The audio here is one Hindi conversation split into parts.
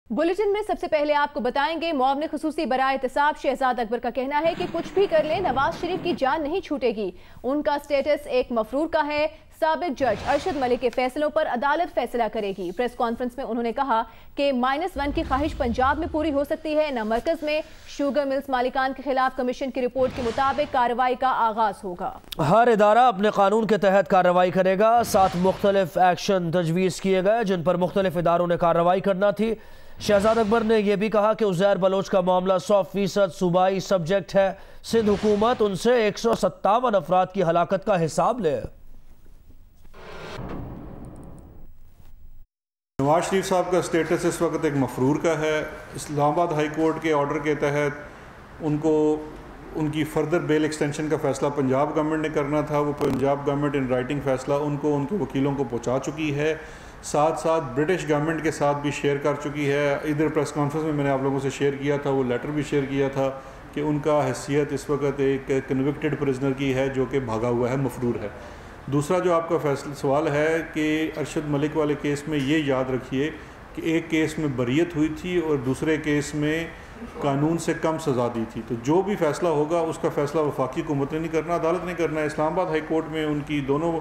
बुलेटिन में सबसे पहले आपको बताएंगे मुआवने खुसूसी बराए एहतसाब शहजाद अकबर का कहना है कि कुछ भी कर ले नवाज शरीफ की जान नहीं छूटेगी। उनका स्टेटस एक मफरूर का है। साबिक जज अरशद मलिक के फैसलों पर अदालत फैसला करेगी। प्रेस कॉन्फ्रेंस में उन्होंने कहा कि -1 की ख्वाहिश पंजाब में पूरी हो सकती है न मरकज में। शुगर मिल्स मालिकान के खिलाफ कमीशन की रिपोर्ट के मुताबिक कार्रवाई का आगाज होगा। हर इदारा अपने कानून के तहत कार्रवाई करेगा। 7 मुख्तलिफ एक्शन तजवीज़ किए गए जिन पर मुख्तलिफ इदारों ने कार्रवाई करना थी। शहजाद अकबर ने यह भी कहा कि उज़ैर बलोच का मामला 100% सूबाई सब्जेक्ट है। सिंध हुकूमत उनसे 157 अफराद की हलाकत का हिसाब ले। नवाज शरीफ साहब का स्टेटस इस वक्त एक मफरूर का है। इस्लामाबाद हाई कोर्ट के ऑर्डर के तहत उनको उनकी फर्दर बेल एक्सटेंशन का फ़ैसला पंजाब गवर्नमेंट ने करना था। वो पंजाब गवर्नमेंट इन राइटिंग फ़ैसला उनको उनके वकीलों को पहुंचा चुकी है। साथ साथ ब्रिटिश गवर्नमेंट के साथ भी शेयर कर चुकी है। इधर प्रेस कॉन्फ्रेंस में मैंने आप लोगों से शेयर किया था, वो लेटर भी शेयर किया था कि उनका हैसियत इस वक्त एक कन्विक्टेड प्रिजनर की है जो कि भागा हुआ है, मफरूर है। दूसरा जो आपका फैसला सवाल है कि अरशद मलिक वाले केस में ये याद रखिए कि एक केस में बरियत हुई थी और दूसरे केस में कानून से कम सज़ा दी थी। तो जो भी फ़ैसला होगा उसका फ़ैसला वफाकी हुकूमत ने नहीं करना, अदालत ने करना है। इस्लामाबाद हाई कोर्ट में उनकी दोनों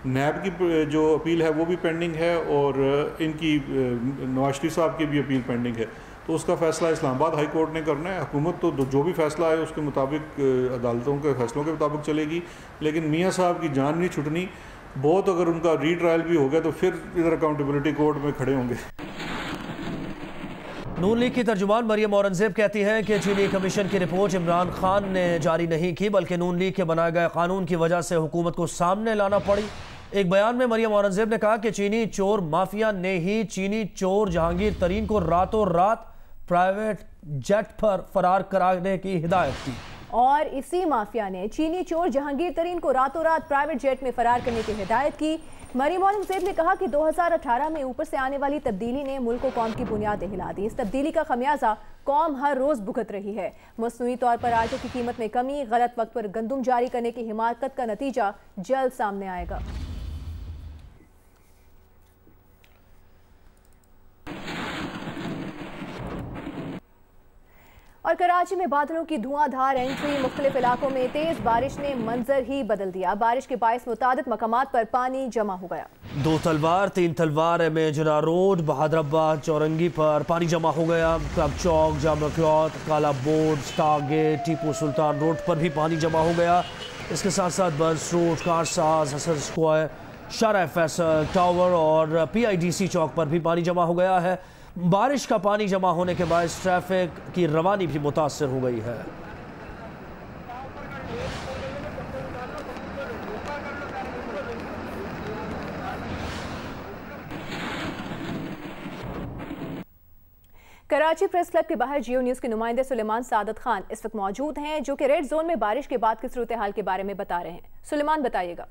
नैब की जो अपील है वो भी पेंडिंग है और इनकी नवाज शरीफ साहब की भी अपील पेंडिंग है। तो उसका फ़ैसला इस्लामाबाद हाई कोर्ट ने करना है। हुकूमत तो जो भी फ़ैसला है उसके मुताबिक अदालतों के फ़ैसलों के मुताबिक चलेगी। लेकिन मियाँ साहब की जान नहीं छुटनी। बहुत अगर उनका रीट्रायल भी हो गया तो फिर इधर अकाउंटेबिलिटी कोर्ट में खड़े होंगे। नून लीग की तर्जुमान मरियम औरंगजेब कहती हैं कि चीनी कमीशन की रिपोर्ट इमरान खान ने जारी नहीं की बल्कि नून लीग के बनाए गए कानून की वजह से हुकूमत को सामने लाना पड़ी। एक बयान में मरियम औरंगजेब ने कहा कि चीनी चोर माफिया ने ही चीनी चोर जहांगीर तरीन को रातों रात प्राइवेट जेट पर फरार कराने की हिदायत दी और इसी माफिया ने चीनी चोर जहांगीर तरीन को रातों रात प्राइवेट जेट में फरार करने की हिदायत की। मरियम औरंगजेब ने कहा कि 2018 में ऊपर से आने वाली तब्दीली ने मुल्क को कौम की बुनियादें हिला दी। इस तब्दीली का खमियाजा कौम हर रोज भुगत रही है। मसनूई तौर पर आटे की कीमत में कमी, गलत वक्त पर गंदुम जारी करने की हिमाकत का नतीजा जल्द सामने आएगा। और कराची में बादलों की धुआंधार एंट्री, मुख्तलिफ इलाकों में तेज बारिश ने मंजर ही बदल दिया। बारिश के बायस मुतादिद मकामात पर पानी जमा हो गया। 2 तलवार 3 तलवार में जना रोड, बहादराबाद चौरंगी पर पानी जमा हो गया। क्लब चौक, जामा क्लॉथ, काला board, star gate, Tipu Sultan road पर भी पानी जमा हो गया। इसके साथ साथ बस रोड, कारसाज, हसन स्क्वायर, शारा फैसल टावर और PIDC चौक पर भी पानी जमा हो गया है। बारिश का पानी जमा होने के बाद ट्रैफिक की रवानी भी मुतासर हो गई है। कराची प्रेस क्लब के बाहर जियो न्यूज़ के नुमाइंदे सुलेमान सादत खान इस वक्त मौजूद हैं जो कि रेड जोन में बारिश के बाद की सूरत हाल के बारे में बता रहे हैं। सुलेमान, बताइएगा।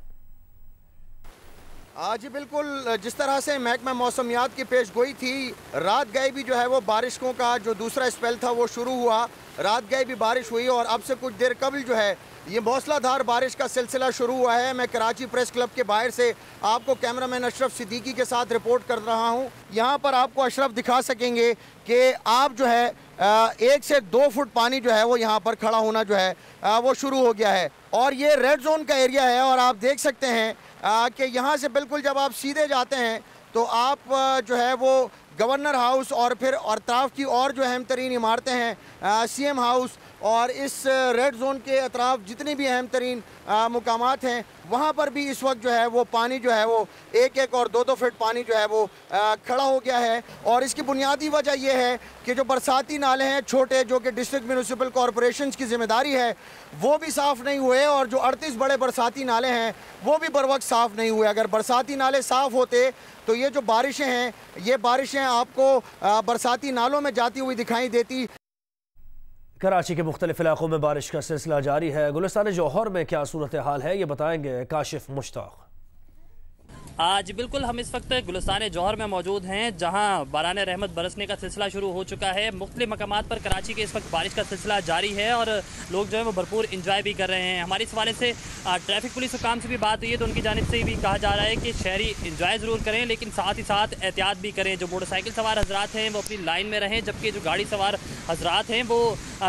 जी बिल्कुल, जिस तरह से महकमा मौसमियात की पेश गोई थी, रात गए भी जो है वो बारिशों का जो दूसरा स्पेल था वो शुरू हुआ। रात गए भी बारिश हुई और अब से कुछ देर कबल जो है ये मौसलाधार बारिश का सिलसिला शुरू हुआ है। मैं कराची प्रेस क्लब के बाहर से आपको कैमरामैन अशरफ सिद्दीकी के साथ रिपोर्ट कर रहा हूँ। यहाँ पर आपको अशरफ दिखा सकेंगे कि आप जो है 1 से 2 फुट पानी जो है वो यहाँ पर खड़ा होना जो है वो शुरू हो गया है और ये रेड जोन का एरिया है। और आप देख सकते हैं कि यहाँ से बिल्कुल जब आप सीधे जाते हैं तो आप जो है वो गवर्नर हाउस और फिर अतराफ़ की और जो अहम तरीन इमारतें हैं, CM हाउस और इस रेड जोन के अतराफ़ जितनी भी अहम तरीन मुकामात हैं वहाँ पर भी इस वक्त जो है वो पानी जो है वो 1-1 और 2-2 फीट पानी जो है वो खड़ा हो गया है। और इसकी बुनियादी वजह यह है कि जो बरसाती नाले हैं छोटे, जो कि डिस्ट्रिक्ट म्यूनिसिपल कॉरपोरेशन की जिम्मेदारी है, वो भी साफ़ नहीं हुए और जो 38 बड़े बरसाती नाले हैं वो भी बर वक्त साफ़ नहीं हुए। अगर बरसाती नाले साफ़ होते तो ये जो बारिशें हैं, ये बारिशें आपको बरसाती नालों में जाती हुई दिखाई देती। कराची के मुख्तलिफ इलाकों में बारिश का सिलसिला जारी है। गुलिस्तान जौहर में क्या सूरत हाल है ये बताएंगे काशिफ मुश्ताक। जी बिल्कुल, हम इस वक्त गुलिस्तान जौहर में मौजूद हैं, जहां बारान रहमत बरसने का सिलसिला शुरू हो चुका है। मुख्तलिफ मकामात पर कराची के इस वक्त बारिश का सिलसिला जारी है और लोग जो है वो भरपूर इंजॉय भी कर रहे हैं। हमारी इस हवाले से ट्रैफिक पुलिस हुकाम से भी बात हुई है, तो उनकी जानिब से भी कहा जा रहा है कि शहरी इंजॉय ज़रूर करें, लेकिन साथ ही साथ एहतियात भी करें। जो मोटरसाइकिल सवार हजरात हैं वो अपनी लाइन में रहें, जबकि जो गाड़ी सवार हजरात हैं वो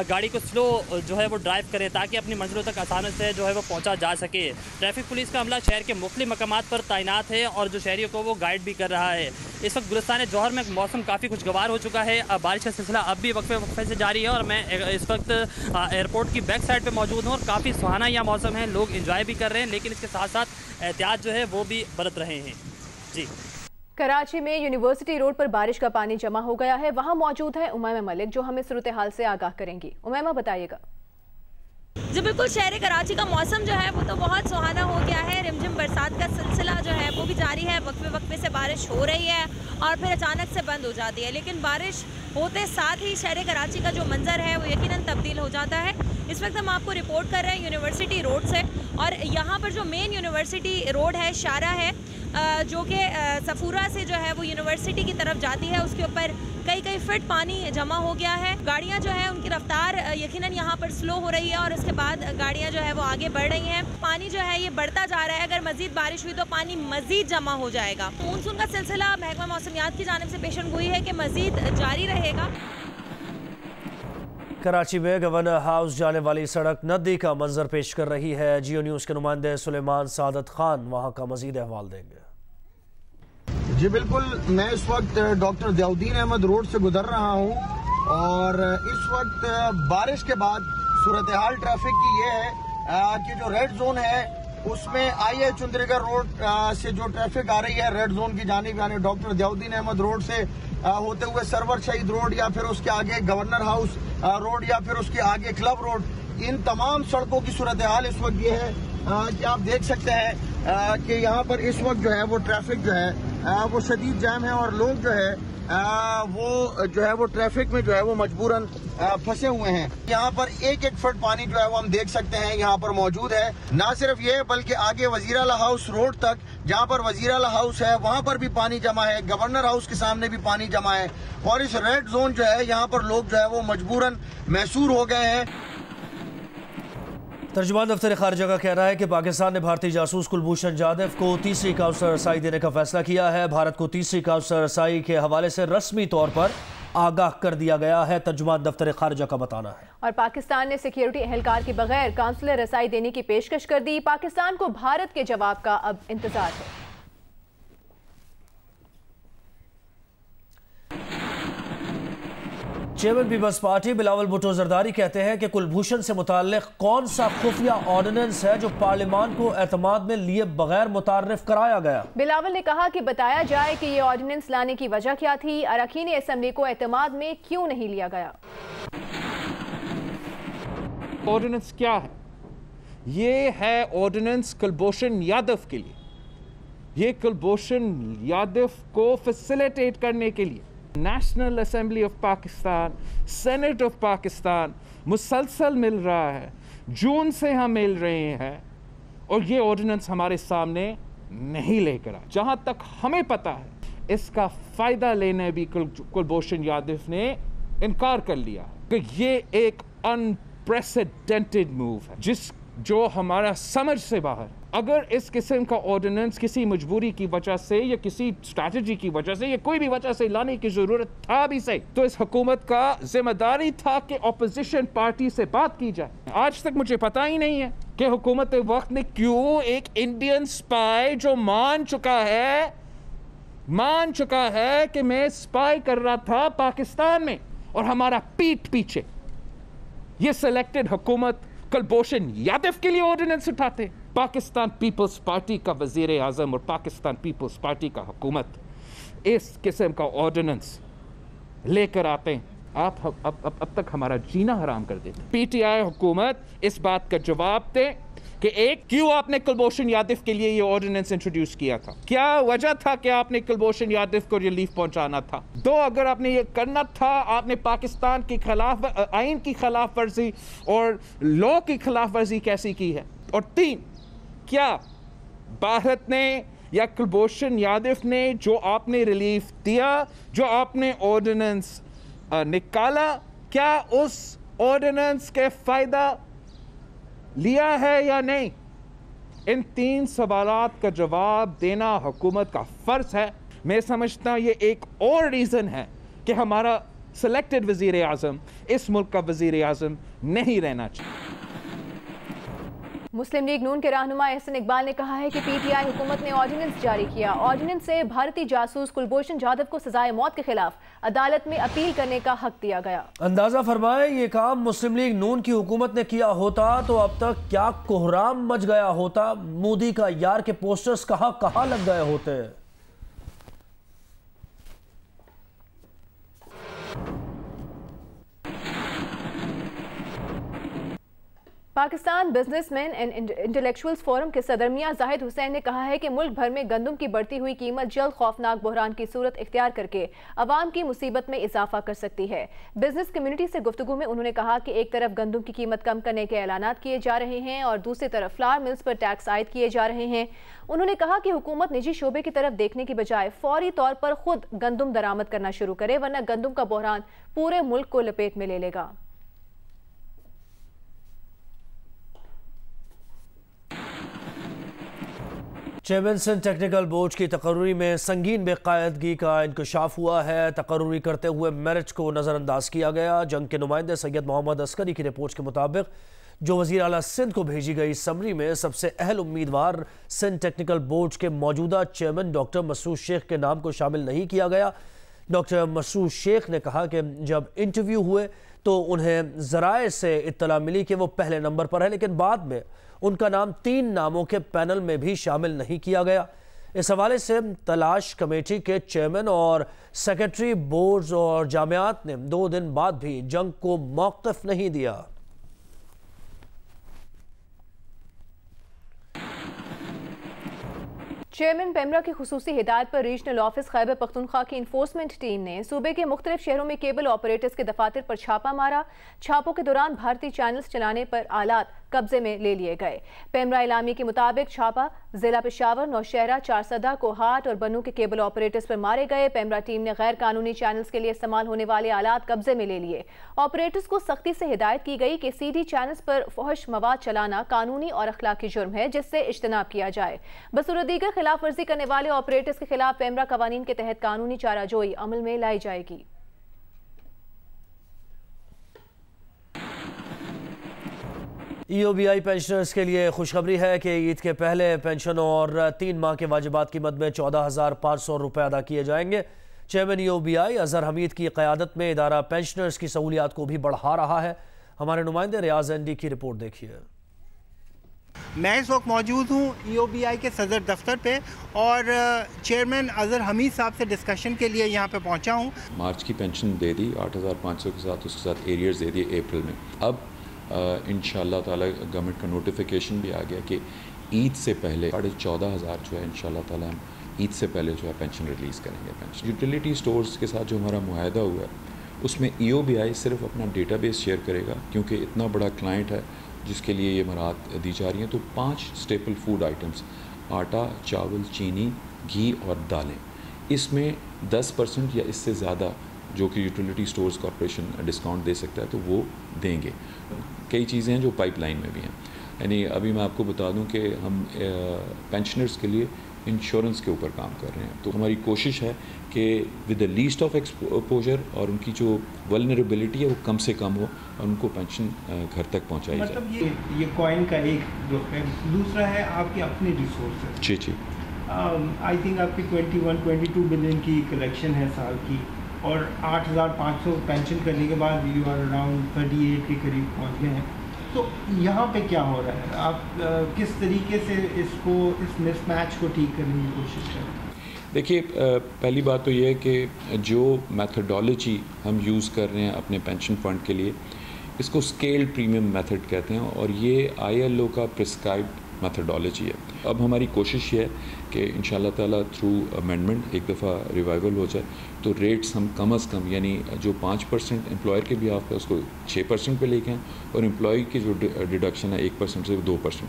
गाड़ी को स्लो जो है वो ड्राइव करें, ताकि अपनी मंजिलों तक आसानी से जो है वो पहुँचा जा सके। ट्रैफिक पुलिस का अमला शहर के मुख्तलिफ मकामात पर तैनात है और जो शहरियों को वो गाइड भी कर रहा है। इस वक्त गुलिस्तान जौहर में मौसम काफ़ी खुशगवार हो चुका है। बारिश का सिलसिला अब भी वक्फे से जारी है और मैं इस वक्त एयरपोर्ट की बैक साइड पे मौजूद हूँ और काफ़ी सुहाना यह मौसम है। लोग एंजॉय भी कर रहे हैं, लेकिन इसके साथ साथ एहतियात जो है वो भी बरत रहे हैं। जी, कराची में यूनिवर्सिटी रोड पर बारिश का पानी जमा हो गया है। वहाँ मौजूद है उमैमा मलिक, जो हमें सूरत हाल से आगाह करेंगी। उमैमा, बताइएगा। जी बिल्कुल, शहर कराची का मौसम जो है वो तो बहुत सुहाना हो गया है। रिमझिम बरसात का सिलसिला जो है वो भी जारी है। वक्फे वक्फे से बारिश हो रही है और फिर अचानक से बंद हो जाती है, लेकिन बारिश होते साथ ही शहर कराची का जो मंजर है वो यकीनन तब्दील हो जाता है। इस वक्त हम आपको रिपोर्ट कर रहे हैं यूनिवर्सिटी रोड से, और यहाँ पर जो मेन यूनिवर्सिटी रोड है, शारा है, जो कि सफूरा से जो है वो यूनिवर्सिटी की तरफ जाती है, उसके ऊपर कई फीट पानी जमा हो गया है। गाड़ियाँ जो है उनकी रफ्तार यकीनन यहाँ पर स्लो हो रही है और उसके बाद गाड़ियाँ जो है वो आगे बढ़ रही हैं। पानी जो है ये बढ़ता जा रहा है। अगर मजीद बारिश हुई तो पानी मजीद जमा हो जाएगा। मानसून का सिलसिला महकमा मौसमियात की जानिब से पेशन गोई है कि मजीद जारी रहेगा। कराची में गवर्नर हाउस जाने वाली सड़क नदी का मंजर पेश कर रही है। जियो न्यूज़ के नुमाइंदे सुलेमान सादत खान वहाँ का मजीद अहवाल देंगे। जी बिल्कुल, मैं इस वक्त डॉक्टर ज़ियाउद्दीन अहमद रोड से गुजर रहा हूँ और इस वक्त बारिश के बाद सूरत हाल ट्रैफिक की ये है कि जो रेड जोन है उसमें आई चुंदरीगढ़ रोड से जो ट्रैफिक आ रही है रेड जोन की जानिब, यानी डॉक्टर ज़ियाउद्दीन अहमद रोड से होते हुए सरवर शहीद रोड या फिर उसके आगे गवर्नर हाउस रोड या फिर उसके आगे क्लब रोड, इन तमाम सड़कों की सूरत हाल इस वक्त ये है कि आप देख सकते हैं कि यहाँ पर इस वक्त जो है वो ट्रैफिक जो है वो शदीद जाम है और लोग जो है वो ट्रैफिक में जो है वो मजबूरन फंसे हुए हैं। यहाँ पर एक फुट पानी जो है वो हम देख सकते हैं यहाँ पर मौजूद है। ना सिर्फ ये बल्कि आगे वजीराला हाउस रोड तक, जहाँ पर वजीराला हाउस है वहाँ पर भी पानी जमा है, गवर्नर हाउस के सामने भी पानी जमा है और इस रेड जोन जो है यहाँ पर लोग जो है वो मजबूरन महसूर हो गए हैं। तर्जुमान दफ्तर खारजा का कहना है कि पाकिस्तान ने भारतीय जासूस कुलभूषण जाधव को तीसरी काउंसलर रसाई देने का फैसला किया है। भारत को तीसरी काउंसलर रसाई के हवाले से रस्मी तौर पर आगाह कर दिया गया है, तर्जुमान दफ्तर खारजा का बताना है। और पाकिस्तान ने सिक्योरिटी एहलकार के बगैर काउंसलर रसाई देने की पेशकश कर दी। पाकिस्तान को भारत के जवाब का अब इंतजार है। Chairman Peoples Party Bilawal Bhutto Zardari कहते हैं कि कुलभूषण से मुताल्लिक कौन सा खुफिया ऑर्डिनेंस है जो पार्लियामान को एतमाद में लिए बगैर मुतारिफ कराया गया। बिलावल ने कहा कि बताया जाए कि ये ऑर्डिनेंस लाने की वजह क्या थी, अरकान असेंबली को एतमाद में क्यों नहीं लिया गया। ऑर्डिनेंस क्या है? ये है ऑर्डिनेंस कुलभूषण यादव के लिए। ये कुलभूषण यादव को फैसिलिटेट करने के लिए national assembly of Pakistan, senate of Pakistan मुसलसल मिल रहा है। जून से हम मिल रहे हैं और ये ऑर्डिनेंस हमारे सामने नहीं लेकर आए। जहां तक हमें पता है इसका फायदा लेने भी कुलभूषण यादव ने इनकार कर लिया कि ये एक अनप्रेसिडेंटेड मूव है जो हमारा समझ से बाहर। अगर इस किस्म का ऑर्डिनेंस किसी मजबूरी की वजह से या किसी स्ट्रैटेजी की वजह से या कोई भी वजह से लाने की जरूरत था भी सही, तो इस हुकूमत का जिम्मेदारी था कि ऑपोजिशन पार्टी से बात की जाए। आज तक मुझे पता ही नहीं है कि हुकूमत वक्त ने क्यों एक इंडियन स्पाई जो मान चुका है कि मैं स्पाई कर रहा था पाकिस्तान में और हमारा पीठ पीछे, ये सिलेक्टेड हुकूमत कुलभूषण यादव के लिए ऑर्डिनेंस उठाते। पाकिस्तान पीपल्स पार्टी का वजीर आजम और पाकिस्तान पीपल्स पार्टी का हुकूमत इस किस्म का ऑर्डिनेंस लेकर आते हैं। आप अब तक हमारा जीना हराम कर देते। पीटीआई हुकूमत इस बात का जवाब दे कि एक, क्यों आपने कुलभूषण यादव के लिए ये ऑर्डिनेंस इंट्रोड्यूस किया था? क्या वजह था कि आपने कुलभूषण यादव को रिलीफ पहुंचाना था? दो, अगर आपने ये करना था, आपने पाकिस्तान के खिलाफ आइन की खिलाफ वर्जी और लॉ की खिलाफ वर्जी कैसी की है? और तीन, क्या भारत ने या कुलभूषण यादव ने जो आपने रिलीफ दिया, जो आपने ऑर्डिनेंस निकाला, क्या उस ऑर्डिनेंस के फ़ायदा लिया है या नहीं? इन 3 सवालात का जवाब देना हुकूमत का फ़र्ज़ है। मैं समझता हूँ ये एक और रीज़न है कि हमारा सिलेक्टेड वज़ीर आज़म इस मुल्क का वज़ीर आज़म नहीं रहना चाहिए। मुस्लिम लीग नून के रहनुमा एहसन इकबाल ने कहा है कि पीटीआई हुकूमत ने ऑर्डिनेंस जारी किया। ऑर्डिनेंस से भारतीय जासूस कुलभूषण जाधव को सजाए मौत के खिलाफ अदालत में अपील करने का हक दिया गया। अंदाजा फरमाए ये काम मुस्लिम लीग नून की हुकूमत ने किया होता तो अब तक क्या कोहराम मच गया होता, मोदी का यार के पोस्टर्स कहां कहां लग गए होते। Pakistan businessman and intellectuals forum के सदर मियां जाहिद हुसैन ने कहा है कि मुल्क भर में गंदम की बढ़ती हुई कीमत जल्द खौफनाक बहरान की सूरत इख्तियार करके अवाम की मुसीबत में इजाफा कर सकती है। बिजनेस कम्युनिटी से गुफ्तगू में उन्होंने कहा कि एक तरफ गंदम की कीमत कम करने के ऐलानात किए जा रहे हैं और दूसरी तरफ फ्लावर मिल्स पर टैक्स आयद किए जा रहे हैं। उन्होंने कहा कि हुकूमत निजी शोबे की तरफ देखने की बजाय फौरी तौर पर खुद गंदम दरामद करना शुरू करे, वरना गंदम का बहरान पूरे मुल्क को लपेट में ले लेगा। चेयरमैन सिंध टेक्निकल बोर्ड की तकर्री में संगीन बेकायदगी का इंकशाफ हुआ है। तकर्री करते हुए मेरिट को नज़रअंदाज किया गया। जंग के नुमाइंदे सैयद मोहम्मद अस्करी की रिपोर्ट के मुताबिक जो वज़ीर आला सिंध को भेजी गई समरी में सबसे अहल उम्मीदवार सिंध टेक्निकल बोर्ड के मौजूदा चेयरमैन डॉक्टर मसूद शेख के नाम को शामिल नहीं किया गया। डॉक्टर मसूद शेख ने कहा कि जब इंटरव्यू हुए तो उन्हें ज़राए से इत्तला मिली कि वो पहले नंबर पर है, लेकिन बाद में उनका नाम 3 नामों के पैनल में भी शामिल नहीं किया गया। इस हवाले से तलाश कमेटी के चेयरमैन और सेक्रेटरी बोर्ड्स और जामियात ने 2 दिन बाद भी जंग को मौक़िफ़ नहीं दिया। चेयरमैन पेमरा की खुसूसी हिदायत पर रीजनल ऑफिस खैबर पख्तूनख्वा की इन्फोर्समेंट टीम ने सूबे के मुख्तलिफ शहरों में केबल ऑपरेटर्स के दफातर पर छापा मारा। छापों के दौरान भारतीय चैनल्स चलाने पर आलात कब्जे में ले लिए गए। पेमरा इलामी के मुताबिक छापा जिला पेशावर, नौशहरा, चारसदा, कोहाट और बनू के केबल ऑपरेटर्स पर मारे गए। पेमरा टीम ने गैर कानूनी चैनल्स के लिए इस्तेमाल होने वाले आलात कब्जे में ले लिए। ऑपरेटर्स को सख्ती से हिदायत की गई कि सीडी चैनल्स पर फहश मवाद चलाना कानूनी और अखलाकी जुर्म है, जिससे इज्तनाब किया जाए। बसूरत दीगर खिलाफ वर्जी करने वाले ऑपरेटर्स के खिलाफ पेमरा कवानीन के तहत कानूनी चाराजोई अमल में लाई जाएगी। EOBI पेंशनर्स के लिए खुशखबरी है कि ईद के पहले पेंशन और 3 माह के वाजिबात की मद में 14,500 रुपये अदा किए जाएंगे। चेयरमैन EOBI अजहर हमीद की क़यादत में इदारा पेंशनर्स की सहूलियात को भी बढ़ा रहा है। हमारे नुमाइंदे रियाज एंडी की रिपोर्ट देखिए। मैं इस वक्त मौजूद हूँ EOBI के सदर दफ्तर पे और चेयरमैन अजहर हमीद साहब से डिस्कशन के लिए यहाँ पे पहुँचा हूँ। मार्च की पेंशन दे दी 8,500 के साथ, उसके साथ एरियर्स दे दिए अप्रैल में। अब इंशाल्लाह ताला गवर्नमेंट का नोटिफिकेशन भी आ गया कि ईद से पहले 14,500 जो है इंशाल्लाह ताला हम ईद से पहले जो है पेंशन रिलीज़ करेंगे। पेंशन यूटिलिटी स्टोर्स के साथ जो हमारा मुआहदा हुआ है उसमें EOBI सिर्फ अपना डेटाबेस शेयर करेगा, क्योंकि इतना बड़ा क्लाइंट है जिसके लिए ये मराहत दी जा रही हैं। तो 5 स्टेपल फूड आइटम्स, आटा, चावल, चीनी, घी और दालें, इसमें 10% या इससे ज़्यादा जो कि यूटिलिटी स्टोर्स कॉर्पोरेशन डिस्काउंट दे सकता है तो वो देंगे। कई चीज़ें हैं जो पाइपलाइन में भी हैं। यानी अभी मैं आपको बता दूं कि हम पेंशनर्स के लिए इंश्योरेंस के ऊपर काम कर रहे हैं। तो हमारी कोशिश है कि with the least of exposure और उनकी जो वल्नरेबिलिटी है वो कम से कम हो और उनको पेंशन घर तक पहुंचाई जाए। मतलब ये कॉइन का एक ग्रुप है, दूसरा है आपके अपने resources. Ji ji, I think आपकी 21-22 बिलियन की कलेक्शन है साल की, और 8,500 पेंशन करने के बाद यू आर अराउंड 38 के करीब पहुंच गए हैं। तो यहाँ पे क्या हो रहा है? आप किस तरीके से इस मिसमैच को ठीक करने की कोशिश कर रहे हैं? देखिए, पहली बात तो ये है कि जो मेथडोलॉजी हम यूज़ कर रहे हैं अपने पेंशन फंड के लिए, इसको स्केल्ड प्रीमियम मेथड कहते हैं और ये ILO का प्रिस्क्राइब्ड मेथडोलॉजी है। अब हमारी कोशिश ये है कि इंशाल्लाह ताला थ्रू अमेंडमेंट एक दफ़ा रिवाइवल हो जाए तो रेट्स हम कम अज़ कम यानी जो 5% एम्प्लॉयर के भी आप है उसको 6% पे लेके आएँ और एम्प्लॉय की जो डिडक्शन है 1% से 2%,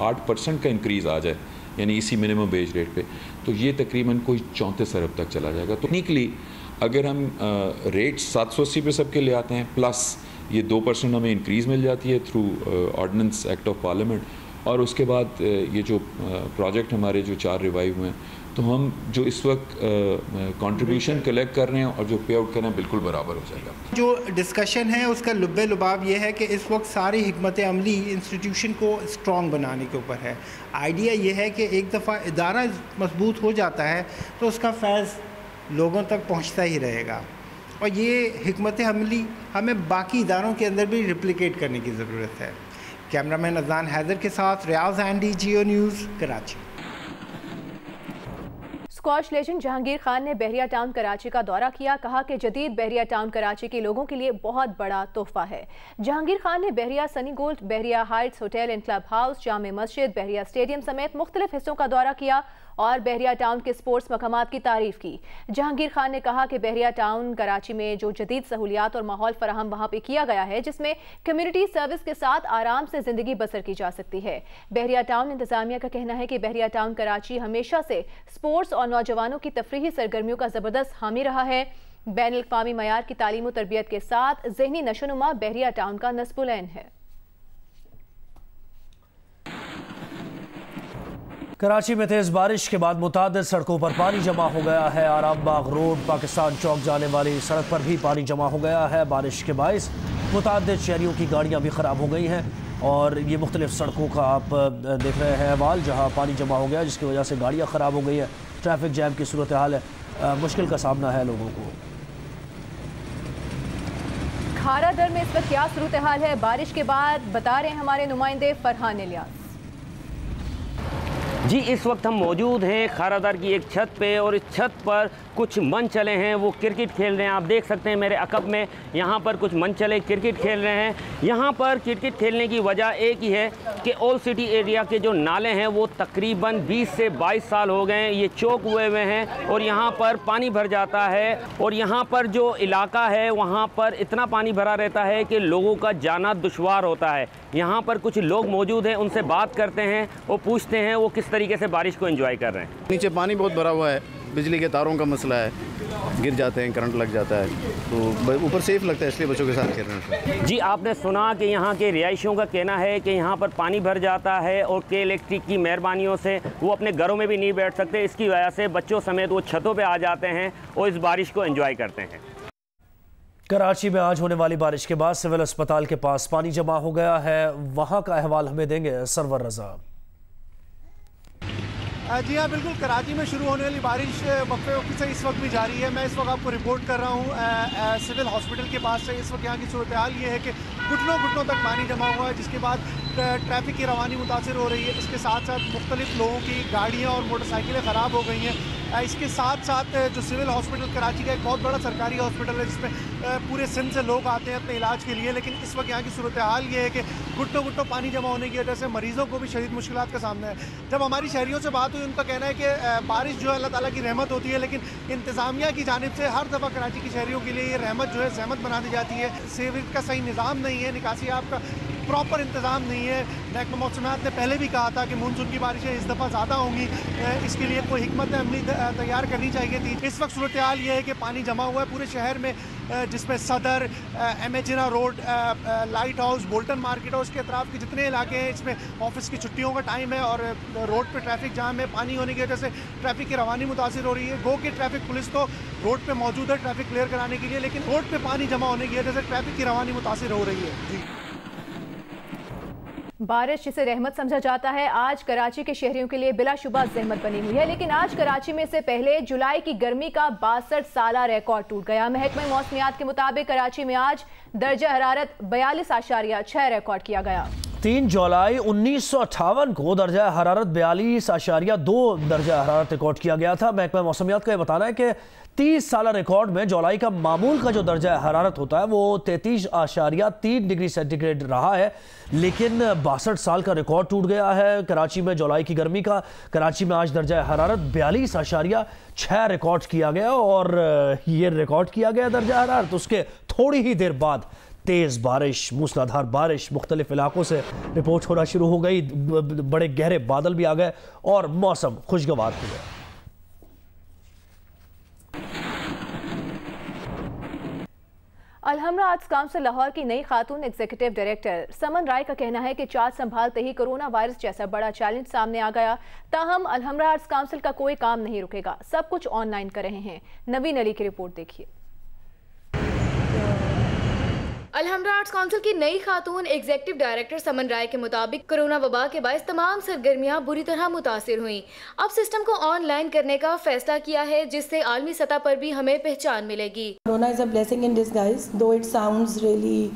8% का इंक्रीज़ आ जाए यानी इसी मिनिमम वेज रेट पे, तो ये तकरीबन कोई 34 अरब तक चला जाएगा। तो टेक्निकली अगर हम रेट 780 पे सबके ले आते हैं प्लस ये 2% हमें इंक्रीज़ मिल जाती है through ordinance act of parliament, और उसके बाद ये जो प्रोजेक्ट हमारे जो 4 रिवाइव हुए हैं, तो हम जो इस वक्त कंट्रीब्यूशन कलेक्ट कर रहे हैं और जो पे आउट कर रहे हैं बिल्कुल बराबर हो जाएगा। जो डिस्कशन है उसका लुब्बे लुबाब ये है कि इस वक्त सारी हिकमत अमली इंस्टीट्यूशन को स्ट्रॉन्ग बनाने के ऊपर है। आइडिया ये है कि एक दफ़ा इदारा मजबूत हो जाता है तो उसका फैज़ लोगों तक पहुँचता ही रहेगा, और ये हिकमत अमली हमें बाकी इदारों के अंदर भी रिप्लिकेट करने की ज़रूरत है। कैमरामैन अज़ान हैदर के साथ रियाज एंडी, Geo news, Karachi. Squash legend Jahangir Khan ने बहरिया टाउन कराची का दौरा किया। कहा कि जदीद बहरिया टाउन कराची के लोगों के लिए बहुत बड़ा तोहफा है। जहांगीर खान ने Bahria sunny gold, Bahria heights hotel and club house, Jame Masjid, Bahria stadium समेत मुख्तलिफ हिस्सों का दौरा किया और बहरिया टाउन के स्पोर्ट्स मकामात की तारीफ की। जहांगीर खान ने कहा कि बहरिया टाउन कराची में जो जदीद सहूलियात और माहौल फराहम वहाँ पे किया गया है, जिसमें कम्युनिटी सर्विस के साथ आराम से जिंदगी बसर की जा सकती है। बहरिया टाउन इंतजामिया का कहना है कि बहरिया टाउन कराची हमेशा से स्पोर्ट्स और नौजवानों की तफरीही सरगर्मियों का जबरदस्त हामी रहा है। बैनुल-अक़वामी मयार की तालीम और तरबियत के साथ ज़हनी नशोनुमा बहरिया टाउन का नस्बुल-ऐन है। कराची में तेज बारिश के बाद मुतादिद सड़कों पर पानी जमा हो गया है। आराम बाग रोड पाकिस्तान चौक जाने वाली सड़क पर भी पानी जमा हो गया है। बारिश के बायस मुतादिद शहरियों की गाड़ियां भी ख़राब हो गई हैं और ये मुख्तलिफ सड़कों का आप देख रहे हैं अहवाल, जहाँ पानी जमा हो गया जिसकी वजह से गाड़ियाँ ख़राब हो गई है। ट्रैफिक जैम की सूरत हाल है, मुश्किल का सामना है लोगों को। खारा दर में इस वक्त क्या सूरत हाल है, बारिश के बाद बता रहे हैं हमारे नुमाइंदे फरहान इलियास। जी, इस वक्त हम मौजूद हैं खारादार की एक छत पे और इस छत पर कुछ मन चले हैं, वो क्रिकेट खेल रहे हैं। आप देख सकते हैं मेरे अकब में यहाँ पर कुछ मन चले क्रिकेट खेल रहे हैं। यहाँ पर क्रिकेट खेलने की वजह एक ही है कि ओल्ड सिटी एरिया के जो नाले हैं वो तकरीबन 20 से 22 साल हो गए हैं, ये चौक हुए हुए हैं और यहाँ पर पानी भर जाता है और यहाँ पर जो इलाका है वहाँ पर इतना पानी भरा रहता है कि लोगों का जाना दुश्वार होता है। यहाँ पर कुछ लोग मौजूद हैं, उनसे बात करते हैं, वो पूछते हैं वो किस तरीके से बारिश को एंजॉय कर रहे हैं। नीचे पानी बहुत भरा हुआ है, बिजली के तारों का मसला है, गिर जाते हैं, करंट लग जाता है, तो ऊपर सेफ लगता है इसलिए बच्चों के साथ खेल रहे हैं। जी, आपने सुना कि यहाँ के रिहायशियों का कहना है कि यहाँ पर पानी भर जाता है और के इलेक्ट्रिक की मेहरबानियों से वो अपने घरों में भी नहीं बैठ सकते। इसकी वजह से बच्चों समेत वो छतों पे आ जाते हैं और इस बारिश को एंजॉय करते हैं। कराची में आज होने वाली बारिश के बाद सिविल अस्पताल के पास पानी जमा हो गया है, वहाँ का अहवाल हमें देंगे सरवर रजा। जी हाँ, बिल्कुल कराची में शुरू होने वाली बारिश वक्फे वक्फे से इस वक्त भी जारी है। मैं इस वक्त आपको रिपोर्ट कर रहा हूँ सिविल हॉस्पिटल के पास से। इस वक्त यहाँ की सूरत हाल ये है कि घुटनों घुटनों तक पानी जमा हुआ है, जिसके बाद ट्रैफिक की रवानी मुतासर हो रही है। इसके साथ साथ मुख्तलिफ लोगों की गाड़ियाँ और मोटरसाइकिलें ख़राब हो गई हैं। इसके साथ साथ जो सिविल हॉस्पिटल कराची का एक बहुत बड़ा सरकारी हॉस्पिटल है जिसमें पूरे सिंध से लोग आते हैं अपने इलाज के लिए, लेकिन इस वक्त यहाँ की सूरत हाल ये है कि घुटनों घुटनों पानी जमा होने की वजह से मरीज़ों को भी शदीद मुश्किलात का सामना है। जब हमारी शहरियों से बात हुई, उनका कहना है कि बारिश जो है अल्लाह ताला की रहमत होती है, लेकिन इंतज़ामिया की जानिब से हर दफ़ा कराची की शहरियों के लिए ये रहमत जो है सहमत बना दी जाती है। सीवरेज का सही निज़ाम नहीं है, निकासी आपका प्रॉपर इंतज़ाम नहीं है। महकमा मौसमियात ने पहले भी कहा था कि मानसून की बारिशें इस दफ़ा ज़्यादा होंगी, इसके लिए कोई हिकमत अमली तैयार करनी चाहिए थी। इस वक्त सूरत हाल ये है कि पानी जमा हुआ है पूरे शहर में, जिसमें सदर, एमेजिना road, light house, Bolton market और उसके अतराफ के जितने इलाके हैं, इसमें ऑफिस की छुट्टियों का टाइम है और रोड पे ट्रैफिक जाम है। पानी होने की वजह से ट्रैफिक की रवानी मुतासिर हो रही है। गो कि ट्रैफिक पुलिस तो रोड पे मौजूद है ट्रैफिक क्लियर कराने के लिए, लेकिन रोड पे पानी जमा होने की वजह से ट्रैफिक की रवानी मुतासिर हो रही है। जी, बारिश जिसे रहमत समझा जाता है आज कराची के शहरियों के लिए बिलाशुबा ज़हमत बनी हुई है, लेकिन आज कराची में से पहले जुलाई की गर्मी का 62 साला रिकॉर्ड टूट गया। महकमा मौसमियात के मुताबिक कराची में आज दर्जा हरारत 42.6 रिकॉर्ड किया गया। 3 जुलाई 1958 को दर्जा हरारत 42.2 दर्जा हरारत रिकॉर्ड किया गया था। महकमा मौसमियात का यह बताना है कि 30 साल रिकॉर्ड में जुलाई का मामूल का जो दर्जा हरारत होता है वो 33.3 डिग्री सेंटीग्रेड रहा है, लेकिन 62 साल का रिकॉर्ड टूट गया है कराची में जुलाई की गर्मी का। कराची में आज दर्जा हरारत 42.6 रिकॉर्ड किया गया और ये रिकॉर्ड किया गया दर्जा हरारत उसके थोड़ी ही देर बाद तेज़ बारिश, मूसलाधार बारिश मुख्तलिफ इलाकों से रिपोर्ट होना शुरू हो गई। बड़े गहरे बादल भी आ गए और मौसम खुशगवार हो गया। अलहमरा आर्ट्स काउंसिल लाहौर की नई खातून एग्जीक्यूटिव डायरेक्टर समन राय का कहना है कि चार्ज संभालते ही कोरोना वायरस जैसा बड़ा चैलेंज सामने आ गया। ताहम अलहमरा आर्ट्स काउंसिल का कोई काम नहीं रुकेगा, सब कुछ ऑनलाइन कर रहे हैं। नवीन अली की रिपोर्ट देखिए। अलहमरा आर्ट्स काउंसिल की नई खातून एग्जीक्यूटिव डायरेक्टर समन राय के मुताबिक कोरोना वबा के बायस तमाम सरगर्मियां बुरी तरह मुतासिर हुई। अब सिस्टम को ऑनलाइन करने का फैसला किया है, जिससे आलमी सतह पर भी हमें पहचान मिलेगी। Corona is a blessing in disguise, दो इट साउंड्स रियली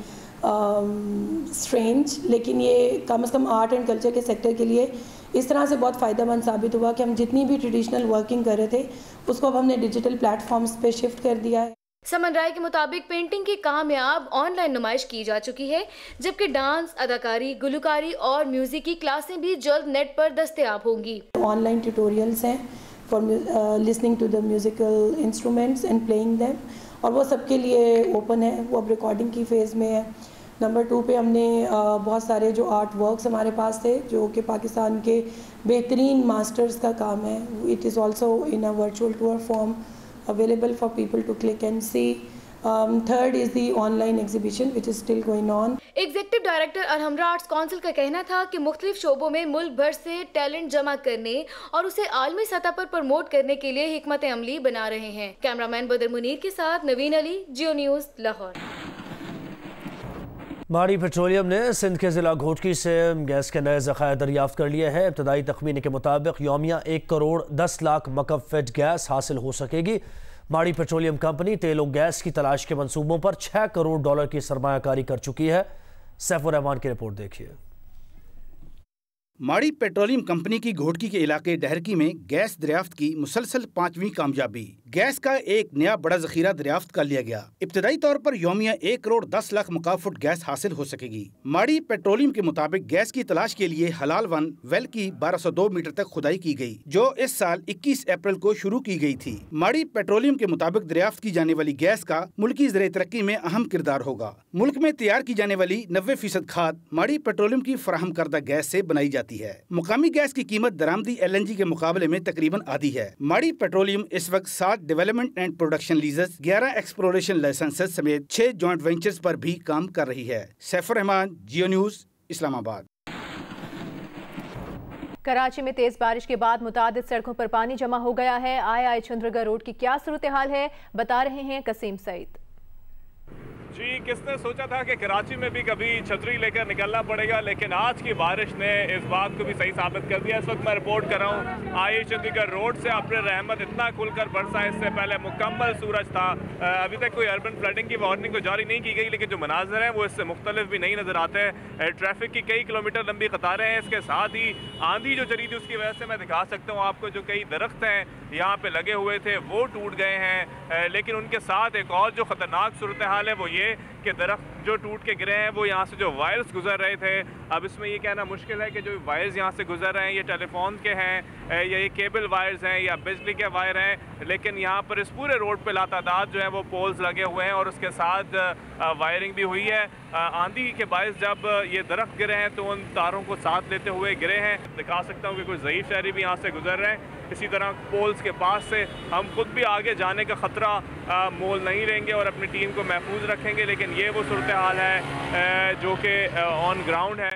स्ट्रेंज, लेकिन ये कम से कम आर्ट एंड कल्चर के सेक्टर के लिए इस तरह से बहुत फ़ायदेमंद साबित हुआ कि हम जितनी भी ट्रेडिशनल वर्किंग कर रहे थे उसको अब हमने डिजिटल प्लेटफॉर्म्स पे शिफ्ट कर दिया है। समन राय के मुताबिक पेंटिंग की कामयाब ऑनलाइन नुमाइश की जा चुकी है, जबकि डांस, अदाकारी, गुलकारी और म्यूजिक की क्लासें भी जल्द नेट पर दस्तयाब होंगी। ऑनलाइन ट्यूटोरियल्स हैं for listening to the musical instruments and playing them, और वो सबके लिए ओपन है, वो अब रिकॉर्डिंग की फेज़ में है। नंबर 2 पे हमने बहुत सारे जो आर्ट वर्क्स हमारे पास थे जो कि पाकिस्तान के बेहतरीन मास्टर्स का काम है, it is also in a virtual tour form available for people to click and see. Third is the online exhibition which is still going on. Executive director Alhamra arts council का कहना था कि मुख्तलिफ शोबों में मुल्क भर से टैलेंट जमा करने और उसे आलमी सतह पर प्रमोट करने के लिए हिकमत अमली बना रहे हैं। कैमरामैन बदर मुनीर के साथ नवीन अली, जियो न्यूज़, लाहौर। माड़ी पेट्रोलियम ने सिंध के ज़िला घोटकी से गैस के नए ज़खायर दरियाफ्त कर लिए हैं। इब्तदाई तखमीने के मुताबिक यौमिया 1 करोड़ 10 लाख मकब फीट गैस हासिल हो सकेगी। माड़ी पेट्रोलियम कंपनी तेल और गैस की तलाश के मंसूबों पर $6 करोड़ की सरमायाकारी कर चुकी है। सैफुर रहमान की रिपोर्ट देखिए। माड़ी पेट्रोलियम कंपनी की घोटकी के इलाके डहरकी में गैस दरियाफ्त की मुसलसल 5वीं कामयाबी। गैस का एक नया बड़ा जखीरा दरियाफ्त कर लिया गया। इब्तदाई तौर पर यौमिया 1 करोड़ 10 लाख मकाब फुट गैस हासिल हो सकेगी। माड़ी पेट्रोलियम के मुताबिक गैस की तलाश के लिए हलाल वन वेल की 1202 मीटर तक खुदाई की गई, जो इस साल 21 अप्रैल को शुरू की गई थी। माड़ी पेट्रोलियम के मुताबिक दरियाफ्त की जाने वाली गैस का मुल्की ज़राई तरक्की में अहम किरदार होगा। मुल्क में तैयार की जाने वाली 90% खाद माड़ी पेट्रोलियम की फराहम करदा गैस से बनाई जाती है। मुकामी गैस की कीमत दरामदी LNG के मुकाबले में तकरीबन आधी है। माड़ी पेट्रोलियम इस वक्त 7 development and production leases, 11 exploration licences समेत 6 जॉइंट वेंचर्स पर भी काम कर रही है। सैफुर रहमान, जियो न्यूज़, इस्लामाबाद। कराची में तेज बारिश के बाद मुतादिद सड़कों पर पानी जमा हो गया है। आई चंद्रगढ़ रोड की क्या सूरत हाल है, बता रहे हैं कसीम सईद। जी, किसने सोचा था कि कराची में भी कभी छतरी लेकर निकलना पड़ेगा, लेकिन आज की बारिश ने इस बात को भी सही साबित कर दिया। इस वक्त मैं रिपोर्ट कर रहा हूँ आई चंडीगढ़ रोड से। अपने रहमत इतना खुलकर बरसा, इससे पहले मुकम्मल सूरज था। अभी तक कोई अर्बन फ्लडिंग की वार्निंग तो जारी नहीं की गई, लेकिन जो मनाजर हैं वो इससे मुख्तलिफ भी नहीं नजर आते हैं। ट्रैफिक की कई किलोमीटर लंबी कतारें हैं। इसके साथ ही आंधी जो चली थी उसकी वजह से मैं दिखा सकता हूँ आपको, जो कई दरख्त हैं यहाँ पे लगे हुए थे वो टूट गए हैं। लेकिन उनके साथ एक और जो खतरनाक सूरत हाल है वो ये कि दरख्त जो टूट के गिरे हैं वो यहाँ से जो वायर्स गुजर रहे थे, अब इसमें ये कहना मुश्किल है कि जो वायर्स यहाँ से गुजर रहे हैं ये टेलीफोन के हैं या ये केबल वायर्स हैं या बिजली के वायर हैं, लेकिन यहाँ पर इस पूरे रोड पे लातादाद जो है वो पोल्स लगे हुए हैं और उसके साथ वायरिंग भी हुई है। आंधी के बायस जब ये दरख्त गिरे हैं तो उन तारों को साथ लेते हुए गिरे हैं। दिखा सकता हूँ कि कुछ ज़ईफ़ शहरी भी यहाँ से गुजर रहे हैं। इसी तरह पोल्स के पास से हम खुद भी आगे जाने का ख़तरा मोल नहीं लेंगे और अपनी टीम को महफूज रखेंगे, लेकिन ये वो सूरत हाल है जो कि ऑन ग्राउंड है।